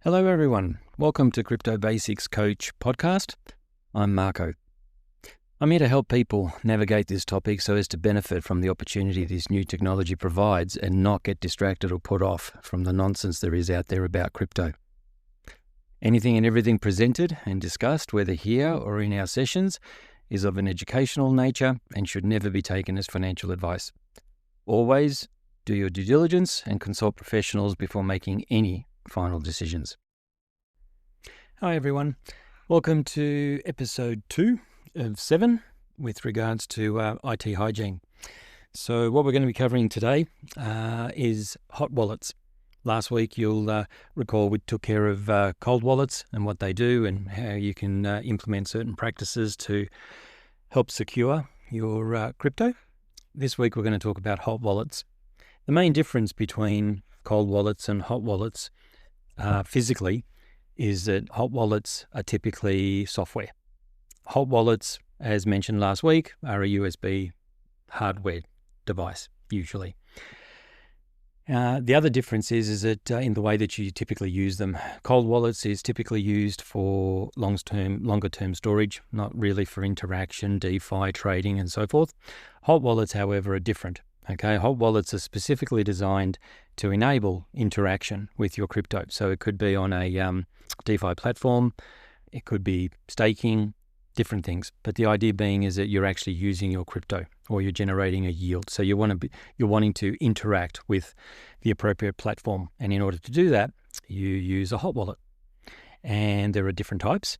Hello everyone, welcome to Crypto Basics Coach podcast. I'm Marco. I'm here to help people navigate this topic so as to benefit from the opportunity this new technology provides and not get distracted or put off from the nonsense there is out there about crypto. Anything and everything presented and discussed, whether here or in our sessions, is of an educational nature and should never be taken as financial advice. Always do your due diligence and consult professionals before making any final decisions. Hi everyone, welcome to episode 2 of 7 with regards to IT hygiene. So what we're going to be covering today is hot wallets. Last week you'll recall we took care of cold wallets and what they do and how you can implement certain practices to help secure your crypto. This week we're going to talk about hot wallets. The main difference between cold wallets and hot wallets physically is that hot wallets are typically software. Hot wallets, as mentioned last week, are a USB hardware device, usually. The other difference is that in the way that you typically use them. Cold wallets is typically used for longer term storage, not really for interaction, DeFi, trading, and so forth. Hot wallets, however, are different. Okay, hot wallets are specifically designed to enable interaction with your crypto. So it could be on a DeFi platform, it could be staking, different things. But the idea being is that you're actually using your crypto or you're generating a yield. So you're wanting to interact with the appropriate platform. And in order to do that, you use a hot wallet. And there are different types.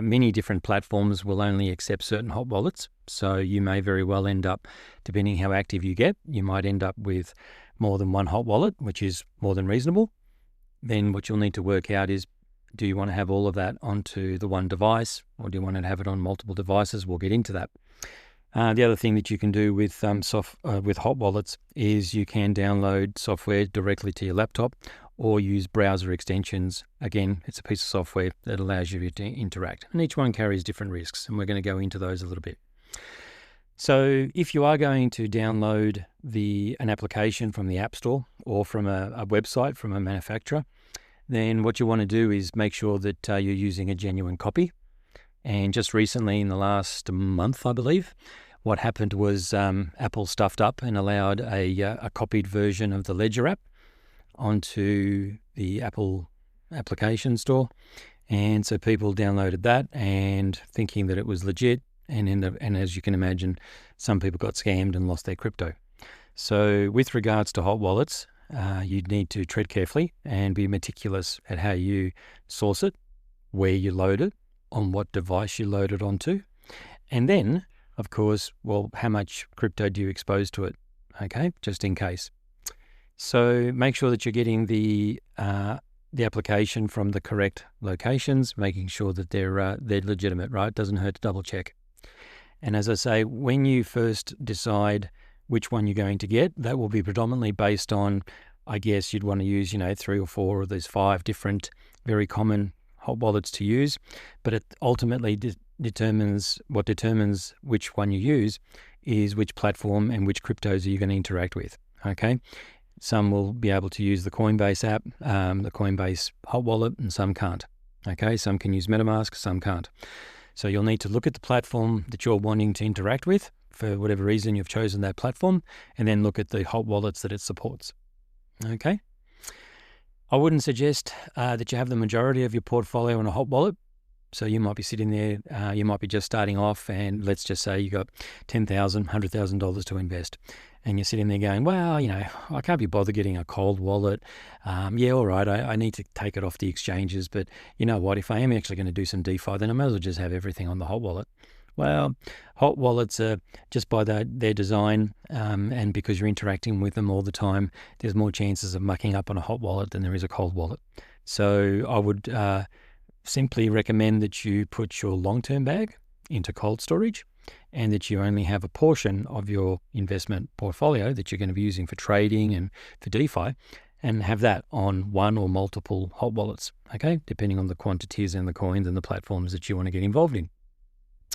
Many different platforms will only accept certain hot wallets. So you may very well end up, depending how active you get, you might end up with more than one hot wallet, which is more than reasonable. Then what you'll need to work out is, do you want to have all of that onto the one device, or do you want to have it on multiple devices? We'll get into that. The other thing that you can do with hot wallets is you can download software directly to your laptop or use browser extensions. Again, it's a piece of software that allows you to interact. And each one carries different risks, and we're going to go into those a little bit. So if you are going to download an application from the App Store or from a website from a manufacturer, then what you want to do is make sure that you're using a genuine copy. And just recently, in the last month, I believe, what happened was Apple stuffed up and allowed a copied version of the Ledger app onto the Apple application store. And so people downloaded that and thinking that it was legit. And as you can imagine, some people got scammed and lost their crypto. So with regards to hot wallets, you need to tread carefully and be meticulous at how you source it, where you load it, on what device you load it onto. And then, of course, how much crypto do you expose to it? Okay, just in case. So make sure that you're getting the application from the correct locations, making sure that they're legitimate, right? It doesn't hurt to double check. And as I say, when you first decide which one you're going to get, that will be predominantly based on, I guess you'd want to use, 3 or 4 of those 5 different very common hot wallets to use. But it ultimately determines which one you use is which platform and which cryptos are you going to interact with. Okay. Some will be able to use the Coinbase app, the Coinbase hot wallet, and some can't. Okay. Some can use MetaMask, some can't. So you'll need to look at the platform that you're wanting to interact with, for whatever reason you've chosen that platform, and then look at the hot wallets that it supports. Okay. I wouldn't suggest that you have the majority of your portfolio in a hot wallet. So you might be sitting there, you might be just starting off, and let's just say you got $10,000, $100,000 to invest. And you're sitting there going, well, I can't be bothered getting a cold wallet. Yeah, all right, I need to take it off the exchanges. But you know what? If I am actually going to do some DeFi, then I might as well just have everything on the hot wallet. Well, hot wallets are just by their design, and because you're interacting with them all the time, there's more chances of mucking up on a hot wallet than there is a cold wallet. So I would simply recommend that you put your long-term bag into cold storage, and that you only have a portion of your investment portfolio that you're going to be using for trading and for DeFi, and have that on one or multiple hot wallets, okay, depending on the quantities and the coins and the platforms that you want to get involved in.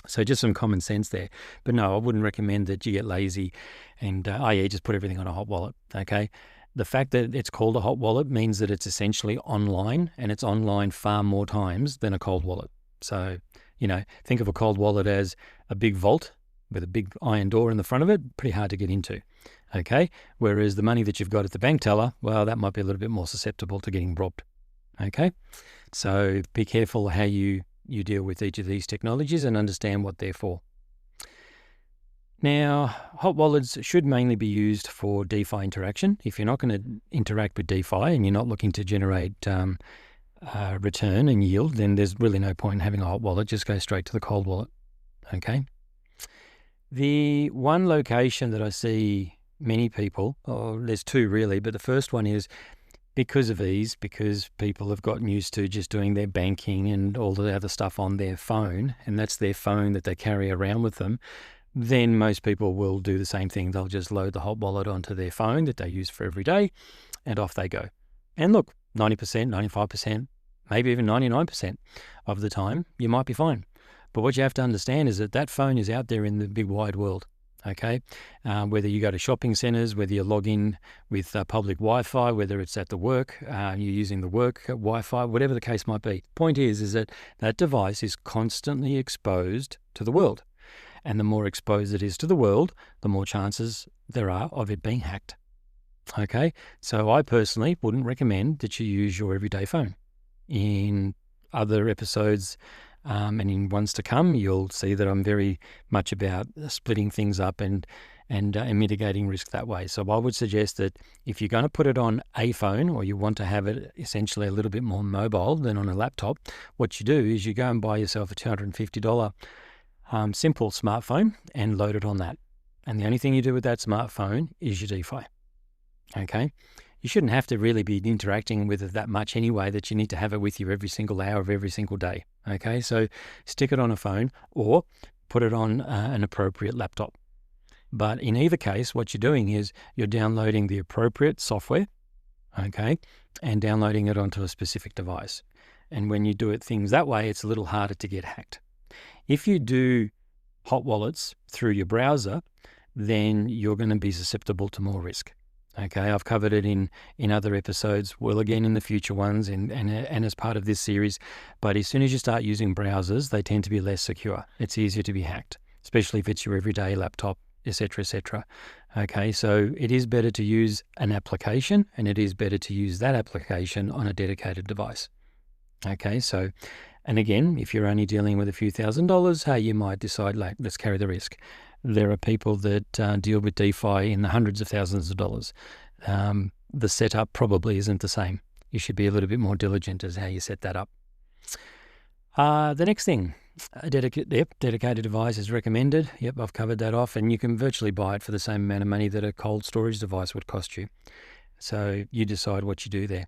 So just some common sense there. But no, I wouldn't recommend that you get lazy and, just put everything on a hot wallet, okay? The fact that it's called a hot wallet means that it's essentially online, and it's online far more times than a cold wallet. So, think of a cold wallet as a big vault with a big iron door in the front of it, pretty hard to get into. Okay. Whereas the money that you've got at the bank teller, well, that might be a little bit more susceptible to getting robbed. Okay. So be careful how you deal with each of these technologies and understand what they're for. Now, hot wallets should mainly be used for DeFi interaction. If you're not going to interact with DeFi and you're not looking to generate return and yield, then there's really no point in having a hot wallet. Just go straight to the cold wallet. Okay. The one location that I see many people, there's two really, but the first one is because of ease, because people have gotten used to just doing their banking and all the other stuff on their phone, and that's their phone that they carry around with them, then most people will do the same thing. They'll just load the hot wallet onto their phone that they use for every day, and off they go. And look, 90%, 95%, maybe even 99% of the time, you might be fine. But what you have to understand is that phone is out there in the big wide world, okay? Whether you go to shopping centres, whether you log in with public Wi-Fi, whether it's at the work, you're using the work Wi-Fi, whatever the case might be. Point is that device is constantly exposed to the world. And the more exposed it is to the world, the more chances there are of it being hacked. Okay, so I personally wouldn't recommend that you use your everyday phone. In other episodes and in ones to come, you'll see that I'm very much about splitting things up and mitigating risk that way. So I would suggest that if you're going to put it on a phone, or you want to have it essentially a little bit more mobile than on a laptop, what you do is you go and buy yourself a $250 simple smartphone and load it on that. And the only thing you do with that smartphone is your DeFi. Okay? You shouldn't have to really be interacting with it that much anyway that you need to have it with you every single hour of every single day. Okay? So stick it on a phone or put it on an appropriate laptop. But in either case, what you're doing is you're downloading the appropriate software, okay, and downloading it onto a specific device. And when you do it things that way, it's a little harder to get hacked. If you do hot wallets through your browser, then you're going to be susceptible to more risk. Okay, I've covered it in other episodes, well, again in the future ones and as part of this series. But as soon as you start using browsers, they tend to be less secure. It's easier to be hacked, especially if it's your everyday laptop, etc., etc. Okay, so it is better to use an application, and it is better to use that application on a dedicated device. Okay, so, and again, if you're only dealing with a few $1,000s, hey, you might decide, like, let's carry the risk. There are people that deal with DeFi in the hundreds of thousands of dollars. The setup probably isn't the same. You should be a little bit more diligent as how you set that up. The next thing, a dedicated device is recommended. Yep, I've covered that off, and you can virtually buy it for the same amount of money that a cold storage device would cost you. So you decide what you do there.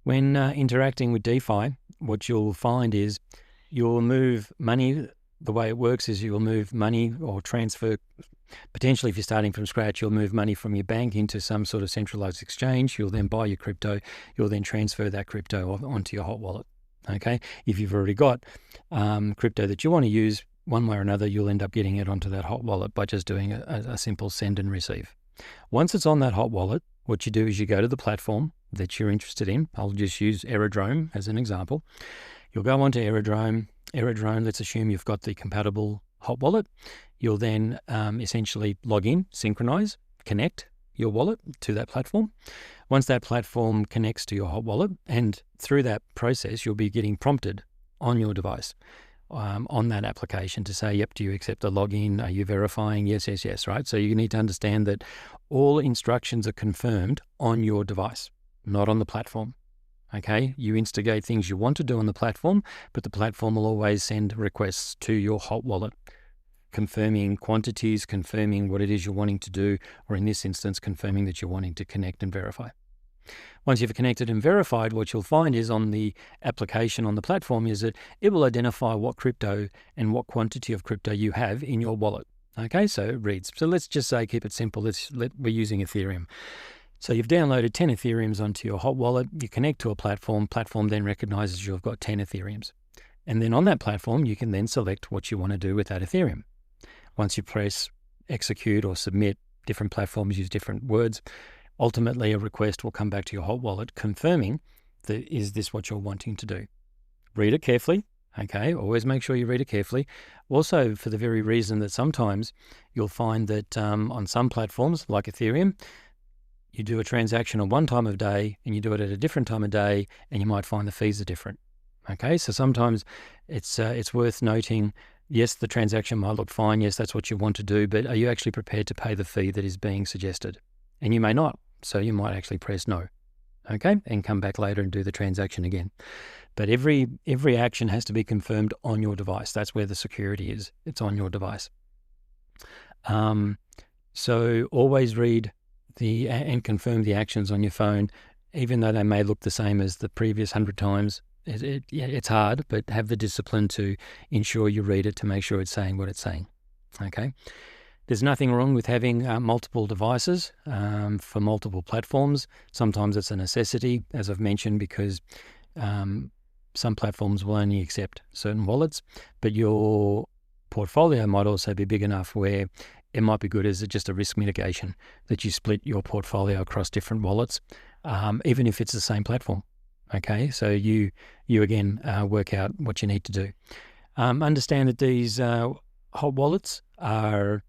When interacting with DeFi, what you'll find is you'll move money. The way it works is you'll move money or transfer, potentially if you're starting from scratch, you'll move money from your bank into some sort of centralized exchange. You'll then buy your crypto. You'll then transfer that crypto onto your hot wallet. Okay. If you've already got crypto that you want to use, one way or another, you'll end up getting it onto that hot wallet by just doing a simple send and receive. Once it's on that hot wallet, what you do is you go to the platform that you're interested in. I'll just use Aerodrome as an example. You'll go onto Aerodrome. Aerodrome, let's assume you've got the compatible hot wallet. You'll then essentially log in, synchronize, connect your wallet to that platform. Once that platform connects to your hot wallet, and through that process, you'll be getting prompted on your device on that application to say, yep, do you accept the login? Are you verifying? Yes, yes, yes, right? So you need to understand that all instructions are confirmed on your device, not on the platform. Okay, you instigate things you want to do on the platform, but the platform will always send requests to your hot wallet, confirming quantities, confirming what it is you're wanting to do, or in this instance, confirming that you're wanting to connect and verify. Once you've connected and verified, what you'll find is on the application on the platform is that it will identify what crypto and what quantity of crypto you have in your wallet. Okay, so it reads. So let's just say, keep it simple. We're using Ethereum. So you've downloaded 10 Ethereums onto your hot wallet. You connect to a platform. Platform then recognizes you've got 10 Ethereums. And then on that platform, you can then select what you want to do with that Ethereum. Once you press execute or submit, different platforms use different words. ultimately a request will come back to your hot wallet confirming that is this what you're wanting to do. Read it carefully. Okay, always make sure you read it carefully. Also, for the very reason that sometimes you'll find that on some platforms like Ethereum, you do a transaction on one time of day and you do it at a different time of day, and you might find the fees are different. Okay, so sometimes it's worth noting, yes, the transaction might look fine. Yes, that's what you want to do, but are you actually prepared to pay the fee that is being suggested? And you may not, so you might actually press no. Okay, and come back later and do the transaction again. But every action has to be confirmed on your device. That's where the security is. It's on your device. So always read and confirm the actions on your phone, even though they may look the same as the previous 100 times. It's hard, but have the discipline to ensure you read it to make sure it's saying what it's saying. Okay. There's nothing wrong with having multiple devices for multiple platforms. Sometimes it's a necessity, as I've mentioned, because some platforms will only accept certain wallets, but your portfolio might also be big enough where it might be good as just a risk mitigation that you split your portfolio across different wallets, even if it's the same platform. Okay, so you again work out what you need to do. Understand that these hot wallets are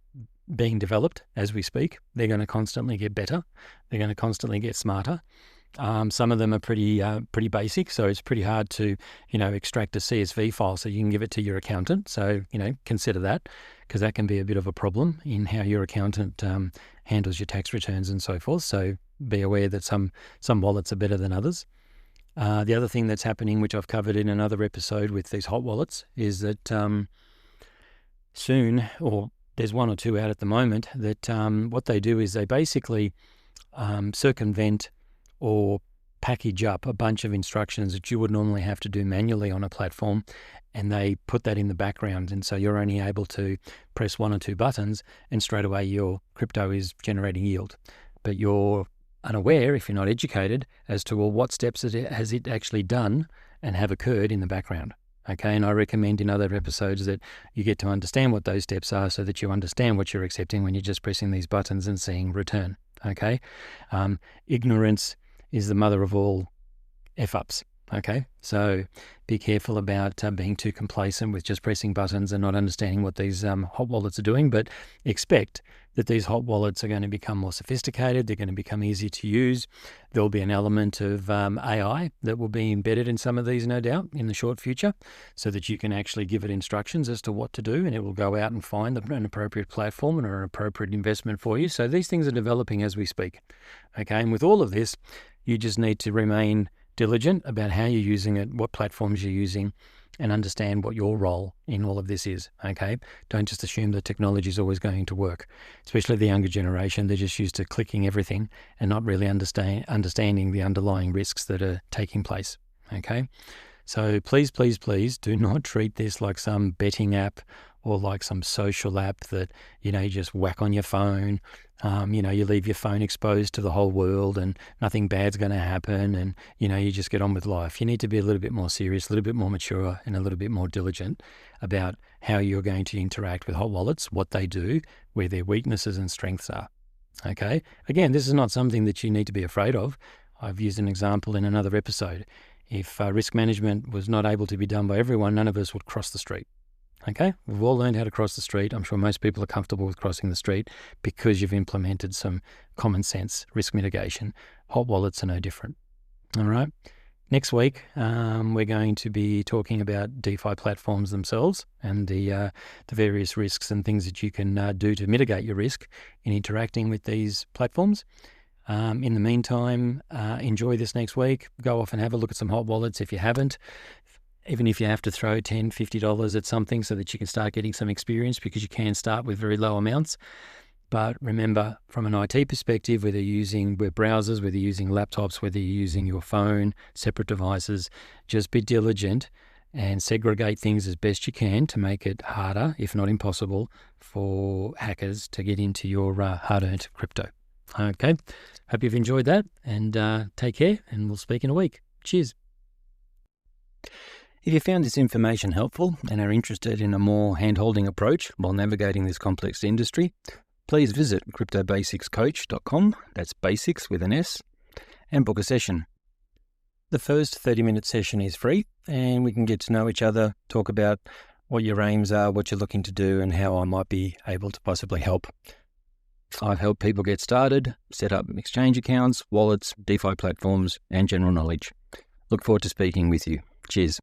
being developed as we speak. They're going to constantly get better. They're going to constantly get smarter. Some of them are pretty basic, so it's pretty hard to, extract a CSV file so you can give it to your accountant. So, consider that, because that can be a bit of a problem in how your accountant handles your tax returns and so forth. So be aware that some wallets are better than others. The other thing that's happening, which I've covered in another episode with these hot wallets, is that soon, or there's one or two out at the moment, that what they do is they basically circumvent or package up a bunch of instructions that you would normally have to do manually on a platform, and they put that in the background. And so you're only able to press one or two buttons and straight away your crypto is generating yield. But you're unaware, if you're not educated, as to, well, what steps has it actually done and have occurred in the background. Okay, and I recommend in other episodes that you get to understand what those steps are so that you understand what you're accepting when you're just pressing these buttons and seeing return. Okay, ignorance is the mother of all F-ups. Okay, so be careful about being too complacent with just pressing buttons and not understanding what these hot wallets are doing, but expect that these hot wallets are going to become more sophisticated. They're going to become easier to use. There'll be an element of AI that will be embedded in some of these, no doubt, in the short future, so that you can actually give it instructions as to what to do, and it will go out and find an appropriate platform and an appropriate investment for you. So these things are developing as we speak. Okay, and with all of this, you just need to remain diligent about how you're using it, what platforms you're using, and understand what your role in all of this is. Okay, don't just assume that technology is always going to work. Especially the younger generation, they're just used to clicking everything and not really understanding the underlying risks that are taking place. Okay, so please do not treat this like some betting app or like some social app that you just whack on your phone. You leave your phone exposed to the whole world and nothing bad's going to happen, and you just get on with life. You need to be a little bit more serious, a little bit more mature, and a little bit more diligent about how you're going to interact with hot wallets, what they do, where their weaknesses and strengths are. Okay, again, this is not something that you need to be afraid of. I've used an example in another episode. If risk management was not able to be done by everyone, none of us would cross the street. Okay, we've all learned how to cross the street. I'm sure most people are comfortable with crossing the street because you've implemented some common sense risk mitigation. Hot wallets are no different. All right. Next week, we're going to be talking about DeFi platforms themselves and the various risks and things that you can do to mitigate your risk in interacting with these platforms. In the meantime, enjoy this next week. Go off and have a look at some hot wallets if you haven't. Even if you have to throw $10, $50 at something so that you can start getting some experience, because you can start with very low amounts. But remember, from an IT perspective, whether you're using web browsers, whether you're using laptops, whether you're using your phone, separate devices, just be diligent and segregate things as best you can to make it harder, if not impossible, for hackers to get into your hard-earned crypto. Okay, hope you've enjoyed that, and take care, and we'll speak in a week. Cheers. If you found this information helpful and are interested in a more hand-holding approach while navigating this complex industry, please visit cryptobasicscoach.com, that's basics with an S, and book a session. The first 30-minute session is free, and we can get to know each other, talk about what your aims are, what you're looking to do, and how I might be able to possibly help. I've helped people get started, set up exchange accounts, wallets, DeFi platforms, and general knowledge. Look forward to speaking with you. Cheers.